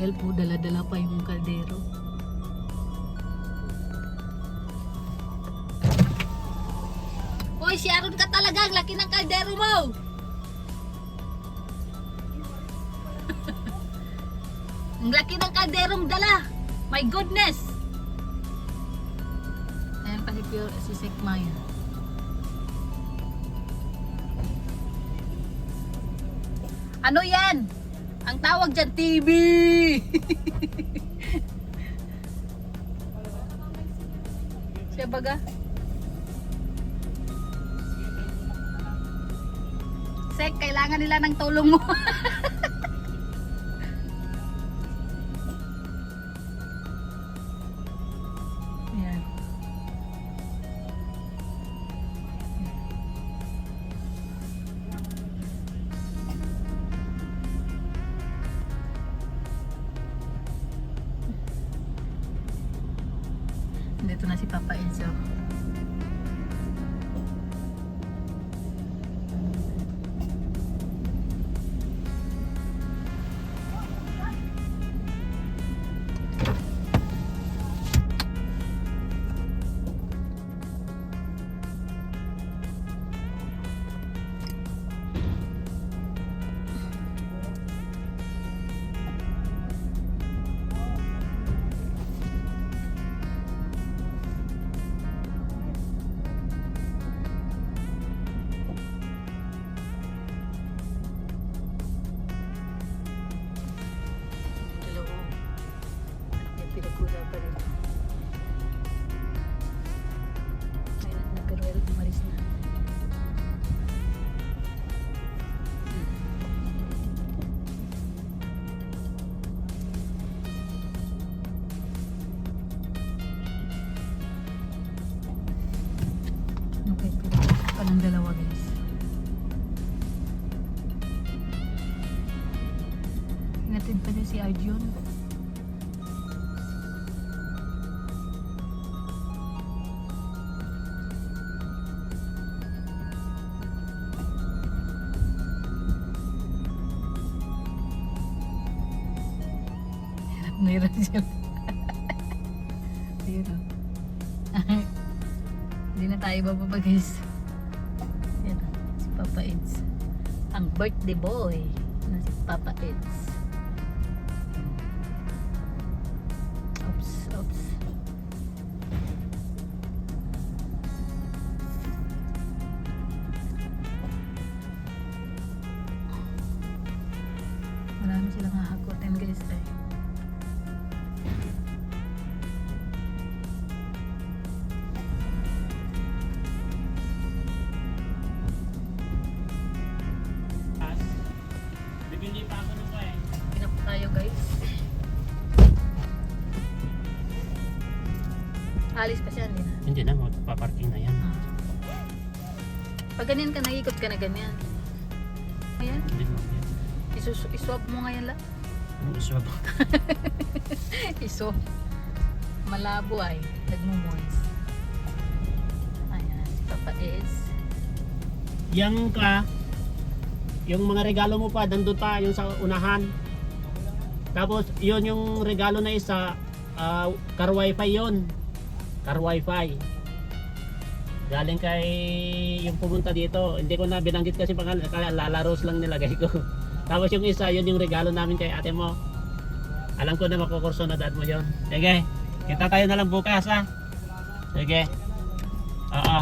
Dal po, dala-dala pa yung kaldero. Hoy, si Aaron ka talaga. Ang laki ng kaldero mo. Ang laki ng kalderong dala. My goodness. Ayan pa si Sek Maya. Ano yan? Ang tawag dyan, TV! Siya baga? Sek, kailangan nila ng tulong mo. Yan. Dito na si Papa Enzo. Okay, palang dalawa guys. Ingatid pa niya si Arjun. Hirap siya. Hirap. Hindi na tayo bababa guys. Yan si Papa Eds. Ang birthday boy na si Papa Eds. Oops, oops. Marami silang hahakutin guys tayo. Tayo guys. Alis pa siya, Hindi na, magpaparking na yan. Pag ganyan ka, nag-ikot ka na ganyan. Ayan. Hindi mo yan. Iswap mo ngayon lang. Iswap. Iswap. Malabo ay. Nagmumoist. Ayan, si Papa is. Yang ka, yung mga regalo mo pa, nandun pa, yung sa unahan. Tapos, yun yung regalo na isa, car wifi yun. Car wifi. Galing kay yung pumunta dito. Hindi ko na binanggit kasi pangalan, lalaros lang nilagay ko. Tapos yung isa, yun yung regalo namin kay ate mo. Alam ko na makukurso na dad mo yun. Sige, kita tayo na lang bukas ha. Sige. Oo.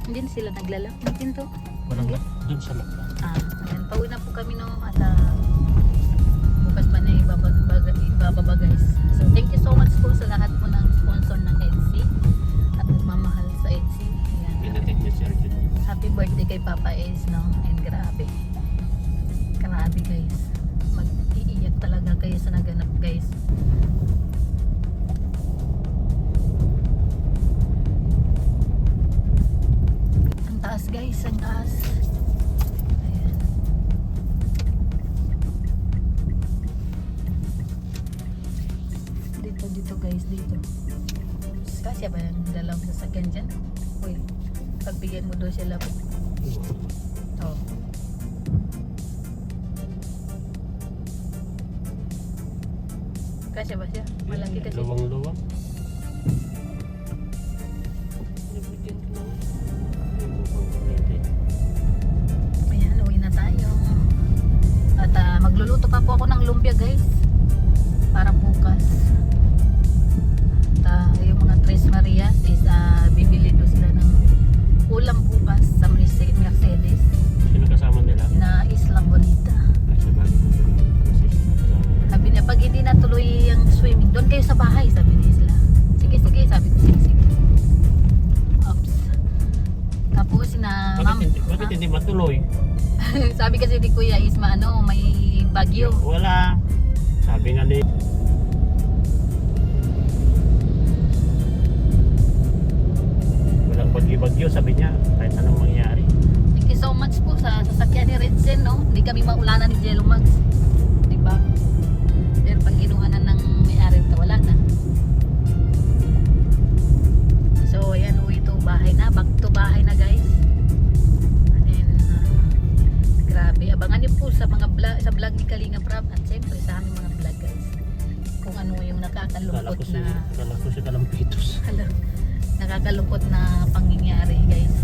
Hindi na sila naglalak ng pinto. Walang doon sa loob. Ayan, pauwi na po kami no at bukas pa na ibababa guys. So thank you so much po sa lahat po ng sponsor ng EDSI at nagmamahal sa EDSI. Ayan. Pinatik niya si Arjun. Happy birthday kay Papa Is, no? And grabe. Grabe guys. Mag-iiyak talaga kayo sa naganap guys. Ang taas guys, ang taas. Ayan. Dito guys, dito. Kasya ba yung dalawang sasakyan dyan? Uy, pagbigyan mo doon sila. Oh. Kasya ba siya? Malaki kasi. Luwang-luwang. Ayan, uwi na tayo. At magluluto pa po ako ng lumpia guys. Para bukas. At yung mga Tres Marias is bibili do sila ng ulam bukas sa Mercedes Sino kasama nila? na Isla Bonita. Sa bagay. Sabi niya, pag hindi natuloy ang swimming, doon kayo sa bahay, sabi ni Isla. Sige, sige, sabi ko, sige, sige. Oops. Tapos na Bakit hindi matuloy? sabi kasi ni Kuya Isma, may bagyo. Wala. Sabi nga ni walang bagyo-bagyo, sabi niya, kahit anong mangyari. Thank you so much po sa sasakyan ni Redzen, no? Hindi kami maulanan ni Jello Max. Diba? Pero pag inuhanan ng may-ari, wala na. So, ayan, uwi to bahay na. Back to bahay na, guys. And then, grabe. Abangan niyo po sa mga vlog, sa vlog ni Kalinga Prab at siyempre sa aming mga vlog, guys. Kung ano yung nakakalungkot na Kala ko si Kalampitos. nakakalungkot na pangyayari, guys.